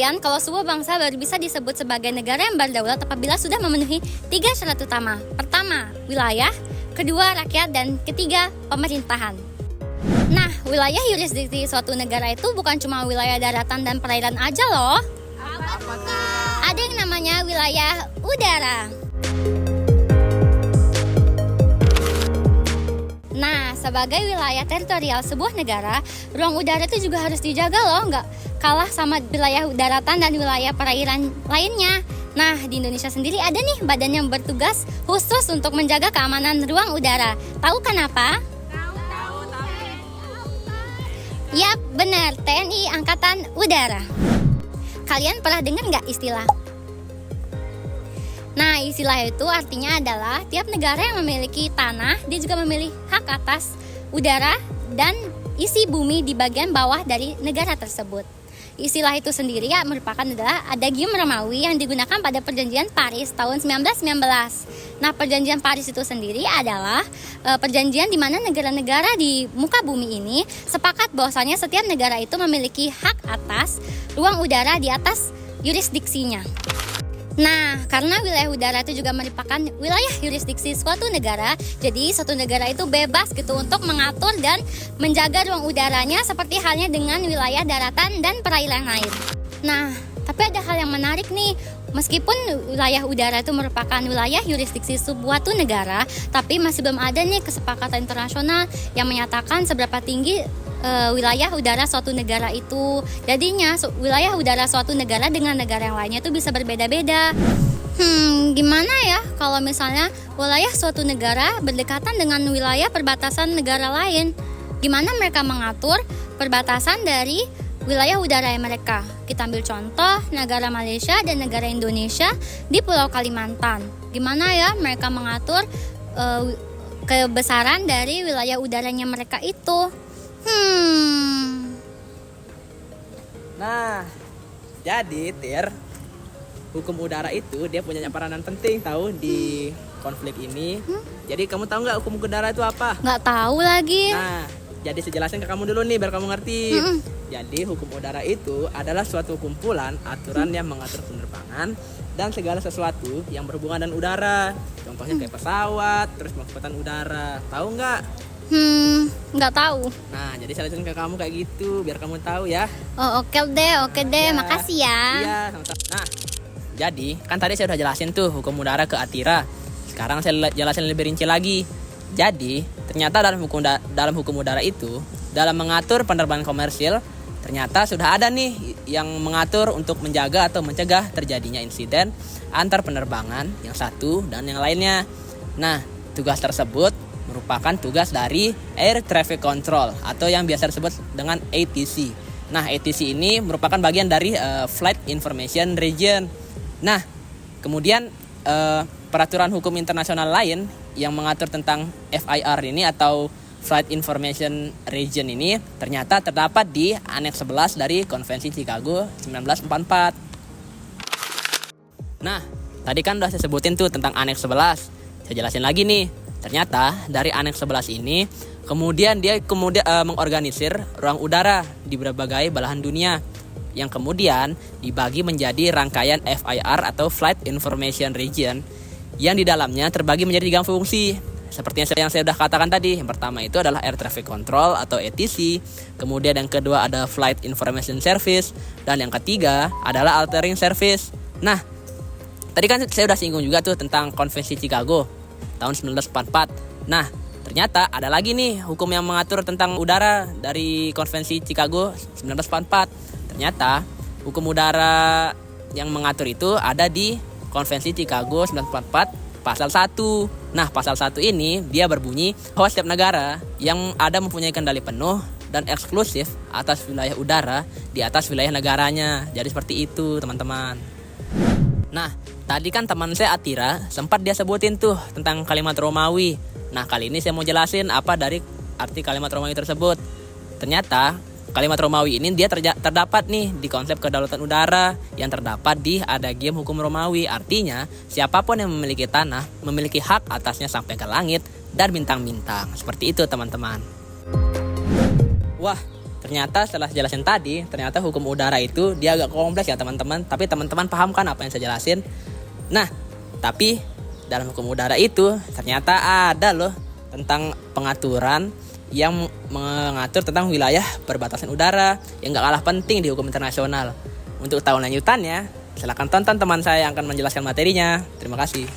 kalian kalau sebuah bangsa baru bisa disebut sebagai negara yang berdaulat apabila sudah memenuhi 3 syarat utama. Pertama, wilayah, kedua, rakyat, dan ketiga, pemerintahan. Nah, wilayah yurisdiksi suatu negara itu bukan cuma wilayah daratan dan perairan aja loh. Ada yang namanya wilayah udara. Nah, sebagai wilayah teritorial sebuah negara, ruang udara itu juga harus dijaga loh, nggak kalah sama wilayah daratan dan wilayah perairan lainnya. Nah, di Indonesia sendiri ada nih badan yang bertugas khusus untuk menjaga keamanan ruang udara. Tahu kenapa? Tahu. Yap, benar, TNI Angkatan Udara. Kalian pernah dengar nggak istilah? Nah, istilah itu artinya adalah tiap negara yang memiliki tanah, dia juga memiliki hak atas udara dan isi bumi di bagian bawah dari negara tersebut. Istilah itu sendiri merupakan adalah adagium Romawi yang digunakan pada Perjanjian Paris tahun 1919. Nah, Perjanjian Paris itu sendiri adalah perjanjian di mana negara-negara di muka bumi ini sepakat bahwasanya setiap negara itu memiliki hak atas ruang udara di atas yurisdiksinya. Nah, karena wilayah udara itu juga merupakan wilayah yurisdiksi suatu negara, jadi suatu negara itu bebas gitu untuk mengatur dan menjaga ruang udaranya seperti halnya dengan wilayah daratan dan perairan lain. Nah, tapi ada hal yang menarik nih. Meskipun wilayah udara itu merupakan wilayah yurisdiksi suatu negara, tapi masih belum ada nih kesepakatan internasional yang menyatakan seberapa tinggi wilayah udara suatu negara itu. Jadinya wilayah udara suatu negara dengan negara yang lainnya itu bisa berbeda-beda. Gimana ya kalau misalnya wilayah suatu negara berdekatan dengan wilayah perbatasan negara lain? Gimana mereka mengatur perbatasan dari wilayah udara mereka? Kita ambil contoh negara Malaysia dan negara Indonesia di Pulau Kalimantan. Gimana ya mereka mengatur kebesaran dari wilayah udaranya mereka itu? Nah, jadi hukum udara itu dia punya peranan penting tahu di konflik ini. Jadi kamu tahu nggak hukum udara itu apa? Nggak tahu lagi. Nah, jadi saya jelasin ke kamu dulu nih biar kamu ngerti. Jadi hukum udara itu adalah suatu kumpulan aturan yang mengatur penerbangan dan segala sesuatu yang berhubungan dengan udara. Contohnya kayak pesawat, terus kecepatan udara. Tahu nggak? Nggak tahu. Nah, jadi saya jelasin ke kamu kayak gitu biar kamu tahu ya. Oh, oke deh. Makasih ya. Iya, sama-sama. Nah, jadi kan tadi saya udah jelasin tuh hukum udara ke Atira. Sekarang saya jelasin lebih rinci lagi. Jadi, ternyata dalam hukum udara itu, dalam mengatur penerbangan komersil, ternyata sudah ada nih yang mengatur untuk menjaga atau mencegah terjadinya insiden antar penerbangan yang satu dan yang lainnya. Nah, tugas tersebut merupakan tugas dari Air Traffic Control atau yang biasa disebut dengan ATC. Nah, ATC ini merupakan bagian dari Flight Information Region. Nah, kemudian peraturan hukum internasional lain yang mengatur tentang FIR ini atau Flight Information Region ini ternyata terdapat di Aneks 11 dari Konvensi Chicago 1944. Nah, tadi kan udah saya sebutin tuh tentang Aneks 11. Saya jelasin lagi nih. Ternyata dari Aneks 11 ini kemudian mengorganisir ruang udara di berbagai belahan dunia yang kemudian dibagi menjadi rangkaian FIR atau Flight Information Region yang di dalamnya terbagi menjadi 3 fungsi. Seperti yang saya sudah katakan tadi, yang pertama itu adalah Air Traffic Control atau ATC, kemudian yang kedua ada Flight Information Service, dan yang ketiga adalah Altering Service. Nah, tadi kan saya sudah singgung juga tuh tentang Konvensi Chicago tahun 1944. Nah, ternyata ada lagi nih hukum yang mengatur tentang udara dari Konvensi Chicago 1944. Ternyata hukum udara yang mengatur itu ada di Konvensi Chicago 1944 pasal 1. Nah, pasal 1 ini dia berbunyi bahwa setiap negara yang ada mempunyai kendali penuh dan eksklusif atas wilayah udara di atas wilayah negaranya. Jadi seperti itu, teman-teman. Nah, tadi kan teman saya Atira sempat dia sebutin tuh tentang kalimat Romawi. Nah, kali ini saya mau jelasin apa dari arti kalimat Romawi tersebut. Ternyata kalimat Romawi ini dia terdapat nih di konsep kedaulatan udara yang terdapat di Adagium Hukum Romawi. Artinya, siapapun yang memiliki tanah memiliki hak atasnya sampai ke langit dan bintang-bintang. Seperti itu, teman-teman. Wah, ternyata setelah jelasin tadi, ternyata hukum udara itu dia agak kompleks ya teman-teman. Tapi teman-teman paham kan apa yang saya jelasin? Nah, tapi dalam hukum udara itu ternyata ada loh tentang pengaturan yang mengatur tentang wilayah perbatasan udara yang gak kalah penting di hukum internasional. Untuk tahu lanjutannya, silakan tonton teman saya yang akan menjelaskan materinya. Terima kasih.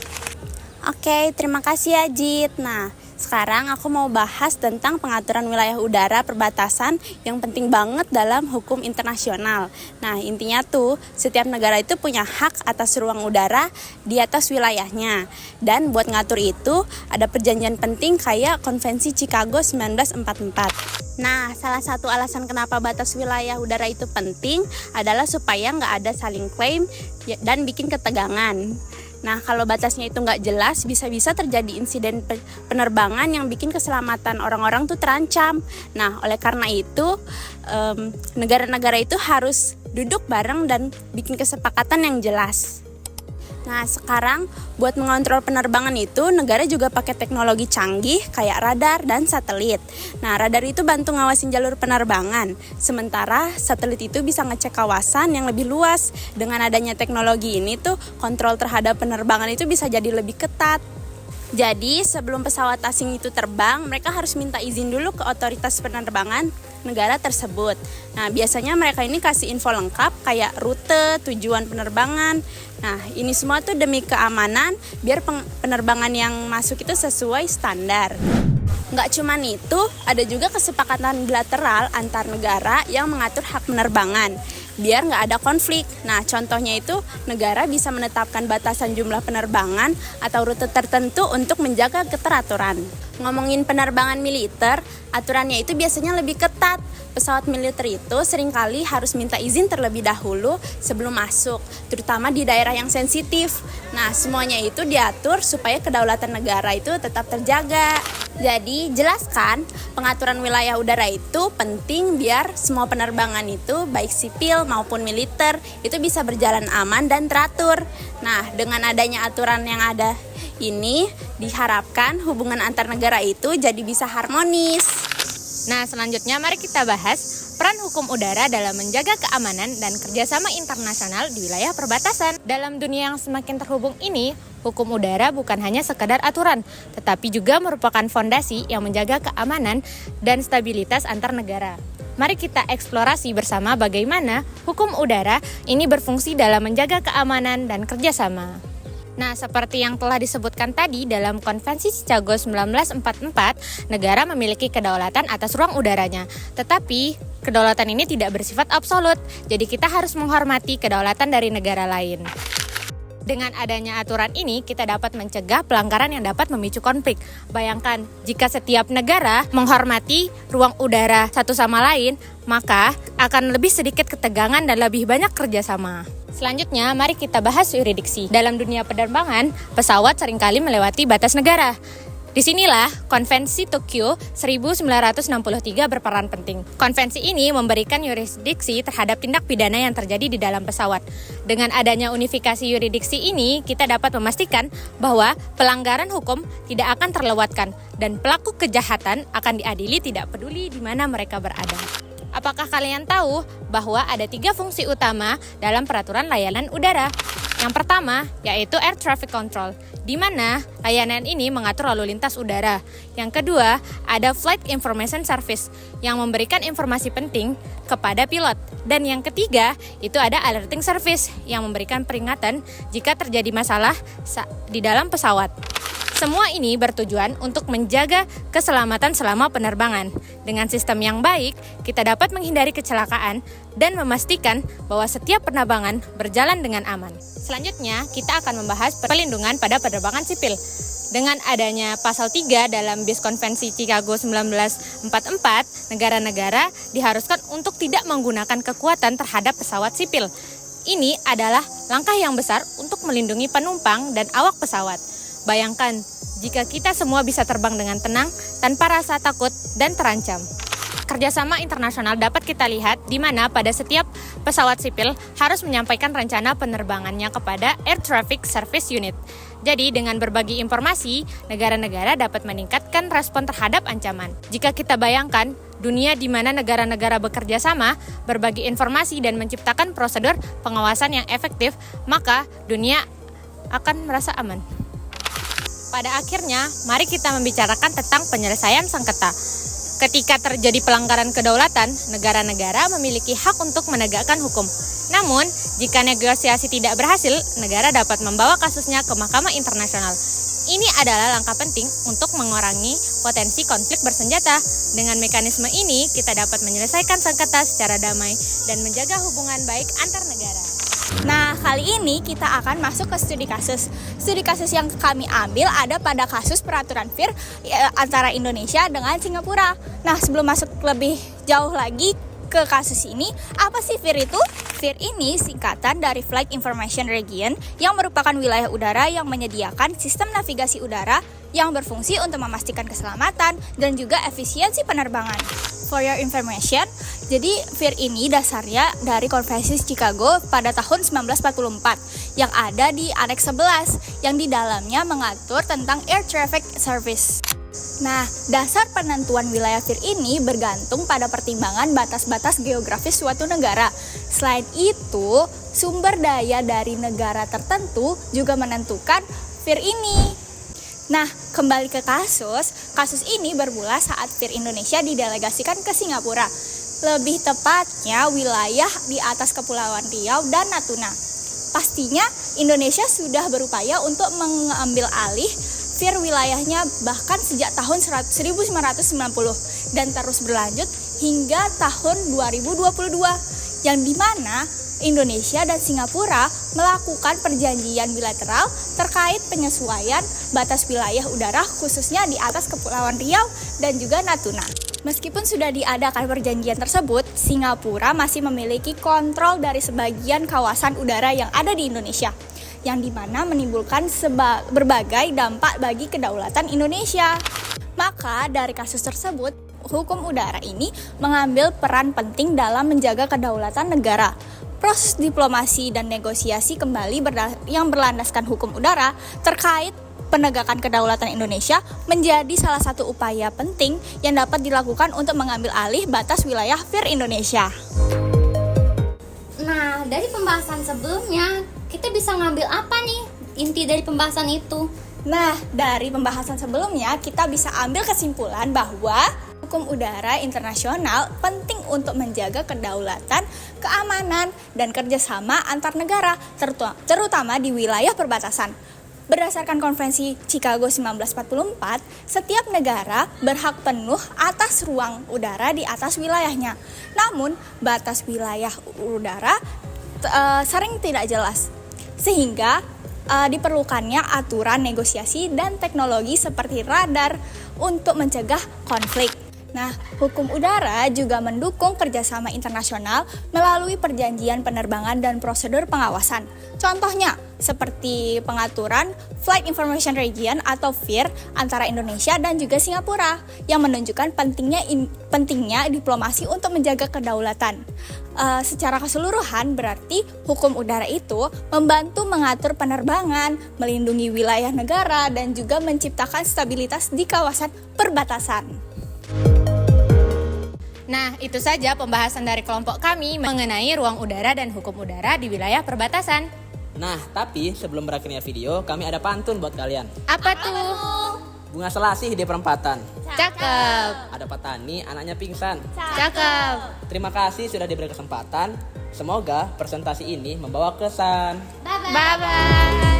Oke, terima kasih ya Jit. Nah, sekarang aku mau bahas tentang pengaturan wilayah udara perbatasan yang penting banget dalam hukum internasional. Nah, intinya tuh setiap negara itu punya hak atas ruang udara di atas wilayahnya. Dan buat ngatur itu ada perjanjian penting kayak Konvensi Chicago 1944. Nah, salah satu alasan kenapa batas wilayah udara itu penting adalah supaya nggak ada saling klaim dan bikin ketegangan. Nah, kalau batasnya itu nggak jelas, bisa-bisa terjadi insiden penerbangan yang bikin keselamatan orang-orang tuh terancam. Nah, oleh karena itu, negara-negara itu harus duduk bareng dan bikin kesepakatan yang jelas. Nah, sekarang buat mengontrol penerbangan itu negara juga pakai teknologi canggih kayak radar dan satelit. Nah, radar itu bantu ngawasin jalur penerbangan. Sementara satelit itu bisa ngecek kawasan yang lebih luas. Dengan adanya teknologi ini tuh kontrol terhadap penerbangan itu bisa jadi lebih ketat. Jadi sebelum pesawat asing itu terbang, mereka harus minta izin dulu ke otoritas penerbangan negara tersebut. Nah, biasanya mereka ini kasih info lengkap kayak rute, tujuan penerbangan. Nah, ini semua tuh demi keamanan biar penerbangan yang masuk itu sesuai standar. Nggak cuman itu, ada juga kesepakatan bilateral antar negara yang mengatur hak penerbangan biar nggak ada konflik. Nah, contohnya itu negara bisa menetapkan batasan jumlah penerbangan atau rute tertentu untuk menjaga keteraturan. Ngomongin penerbangan militer, aturannya itu biasanya lebih ketat. Pesawat militer itu seringkali harus minta izin terlebih dahulu sebelum masuk, terutama di daerah yang sensitif. Nah, semuanya itu diatur supaya kedaulatan negara itu tetap terjaga. Jadi, jelaskan pengaturan wilayah udara itu penting biar semua penerbangan itu baik sipil maupun militer itu bisa berjalan aman dan teratur. Nah, dengan adanya aturan yang ada ini, diharapkan hubungan antar negara itu jadi bisa harmonis. Nah, selanjutnya mari kita bahas peran hukum udara dalam menjaga keamanan dan kerjasama internasional di wilayah perbatasan. Dalam dunia yang semakin terhubung ini, hukum udara bukan hanya sekadar aturan, tetapi juga merupakan fondasi yang menjaga keamanan dan stabilitas antar negara. Mari kita eksplorasi bersama bagaimana hukum udara ini berfungsi dalam menjaga keamanan dan kerjasama. Nah, seperti yang telah disebutkan tadi dalam Konvensi Chicago 1944, negara memiliki kedaulatan atas ruang udaranya. Tetapi, kedaulatan ini tidak bersifat absolut, jadi kita harus menghormati kedaulatan dari negara lain. Dengan adanya aturan ini, kita dapat mencegah pelanggaran yang dapat memicu konflik. Bayangkan, jika setiap negara menghormati ruang udara satu sama lain, maka akan lebih sedikit ketegangan dan lebih banyak kerjasama. Selanjutnya, mari kita bahas yurisdiksi. Dalam dunia penerbangan, pesawat seringkali melewati batas negara. Disinilah Konvensi Tokyo 1963 berperan penting. Konvensi ini memberikan yurisdiksi terhadap tindak pidana yang terjadi di dalam pesawat. Dengan adanya unifikasi yurisdiksi ini, kita dapat memastikan bahwa pelanggaran hukum tidak akan terlewatkan dan pelaku kejahatan akan diadili tidak peduli di mana mereka berada. Apakah kalian tahu bahwa ada 3 fungsi utama dalam peraturan layanan udara? Yang pertama yaitu Air Traffic Control, di mana layanan ini mengatur lalu lintas udara. Yang kedua ada Flight Information Service yang memberikan informasi penting kepada pilot. Dan yang ketiga itu ada Alerting Service yang memberikan peringatan jika terjadi masalah di dalam pesawat. Semua ini bertujuan untuk menjaga keselamatan selama penerbangan. Dengan sistem yang baik, kita dapat menghindari kecelakaan dan memastikan bahwa setiap penerbangan berjalan dengan aman. Selanjutnya, kita akan membahas perlindungan pada penerbangan sipil. Dengan adanya pasal 3 dalam BIS Konvensi Chicago 1944, negara-negara diharuskan untuk tidak menggunakan kekuatan terhadap pesawat sipil. Ini adalah langkah yang besar untuk melindungi penumpang dan awak pesawat. Bayangkan, jika kita semua bisa terbang dengan tenang, tanpa rasa takut dan terancam. Kerjasama internasional dapat kita lihat di mana pada setiap pesawat sipil harus menyampaikan rencana penerbangannya kepada Air Traffic Service Unit. Jadi dengan berbagi informasi, negara-negara dapat meningkatkan respon terhadap ancaman. Jika kita bayangkan, dunia di mana negara-negara bekerja sama, berbagi informasi dan menciptakan prosedur pengawasan yang efektif, maka dunia akan merasa aman. Pada akhirnya, mari kita membicarakan tentang penyelesaian sengketa. Ketika terjadi pelanggaran kedaulatan, negara-negara memiliki hak untuk menegakkan hukum. Namun, jika negosiasi tidak berhasil, negara dapat membawa kasusnya ke Mahkamah Internasional. Ini adalah langkah penting untuk mengurangi potensi konflik bersenjata. Dengan mekanisme ini, kita dapat menyelesaikan sengketa secara damai dan menjaga hubungan baik antar negara. Nah, kali ini kita akan masuk ke studi kasus. Studi kasus yang kami ambil ada pada kasus peraturan FIR antara Indonesia dengan Singapura. Nah, sebelum masuk lebih jauh lagi ke kasus ini, apa sih FIR itu? FIR ini singkatan dari Flight Information Region yang merupakan wilayah udara yang menyediakan sistem navigasi udara yang berfungsi untuk memastikan keselamatan dan juga efisiensi penerbangan. For your information, jadi FIR ini dasarnya dari Konvensi Chicago pada tahun 1944 yang ada di Aneks 11 yang di dalamnya mengatur tentang Air Traffic Service. Nah, dasar penentuan wilayah FIR ini bergantung pada pertimbangan batas-batas geografis suatu negara. Selain itu, sumber daya dari negara tertentu juga menentukan FIR ini. Nah, kembali ke kasus ini bermula saat FIR Indonesia didelegasikan ke Singapura. Lebih tepatnya wilayah di atas Kepulauan Riau dan Natuna. Pastinya Indonesia sudah berupaya untuk mengambil alih FIR wilayahnya bahkan sejak tahun 1990 dan terus berlanjut hingga tahun 2022 yang dimana Indonesia dan Singapura melakukan perjanjian bilateral terkait penyesuaian batas wilayah udara khususnya di atas Kepulauan Riau dan juga Natuna. Meskipun sudah diadakan perjanjian tersebut, Singapura masih memiliki kontrol dari sebagian kawasan udara yang ada di Indonesia, yang dimana menimbulkan berbagai dampak bagi kedaulatan Indonesia. Maka dari kasus tersebut, hukum udara ini mengambil peran penting dalam menjaga kedaulatan negara. Proses diplomasi dan negosiasi kembali yang berlandaskan hukum udara terkait penegakan kedaulatan Indonesia menjadi salah satu upaya penting yang dapat dilakukan untuk mengambil alih batas wilayah FIR Indonesia. Nah, dari pembahasan sebelumnya, kita bisa ngambil apa nih inti dari pembahasan itu? Nah, dari pembahasan sebelumnya kita bisa ambil kesimpulan bahwa hukum udara internasional penting untuk menjaga kedaulatan, keamanan, dan kerjasama antar negara, terutama di wilayah perbatasan. Berdasarkan Konvensi Chicago 1944, setiap negara berhak penuh atas ruang udara di atas wilayahnya. Namun, batas wilayah udara sering tidak jelas, sehingga diperlukannya aturan negosiasi dan teknologi seperti radar untuk mencegah konflik. Nah, hukum udara juga mendukung kerjasama internasional melalui perjanjian penerbangan dan prosedur pengawasan. Contohnya, seperti pengaturan Flight Information Region atau FIR antara Indonesia dan juga Singapura yang menunjukkan pentingnya diplomasi untuk menjaga kedaulatan. Secara keseluruhan berarti hukum udara itu membantu mengatur penerbangan, melindungi wilayah negara, dan juga menciptakan stabilitas di kawasan perbatasan. Nah, itu saja pembahasan dari kelompok kami mengenai ruang udara dan hukum udara di wilayah perbatasan. Nah, tapi sebelum berakhirnya video, kami ada pantun buat kalian. Apa tuh? Bunga selasih di perempatan. Cakep. Ada petani, anaknya pingsan. Cakep. Terima kasih sudah diberi kesempatan. Semoga presentasi ini membawa kesan. Bye-bye. Bye-bye.